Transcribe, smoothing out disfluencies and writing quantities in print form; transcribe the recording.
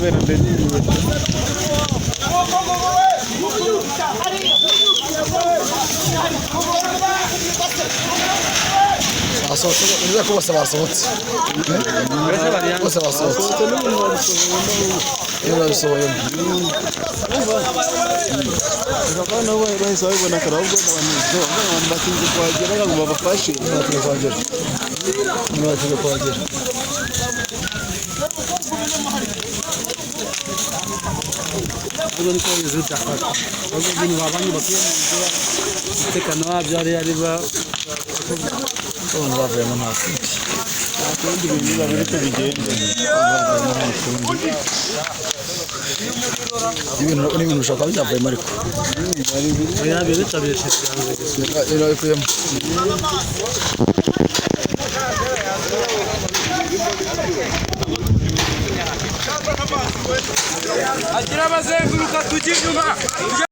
bene ndeni asohotse niba ko bose basohotse bose basohotse iyo basohoyemo bakana bo bahise babibona karabwo n'abantu batinze kwagera ngo babafashe batinze kwagera ubwo niko yizuta ubwo bintu babanye bakuye mu nzira tekano wabyo ari ba abantu bavuyemo nta kundi bintu babiri ko bigenda ibintu ushaka byavuyemo ariko yabiri tabeshe ino ikuyemo agira abazenguruka tujya inyuma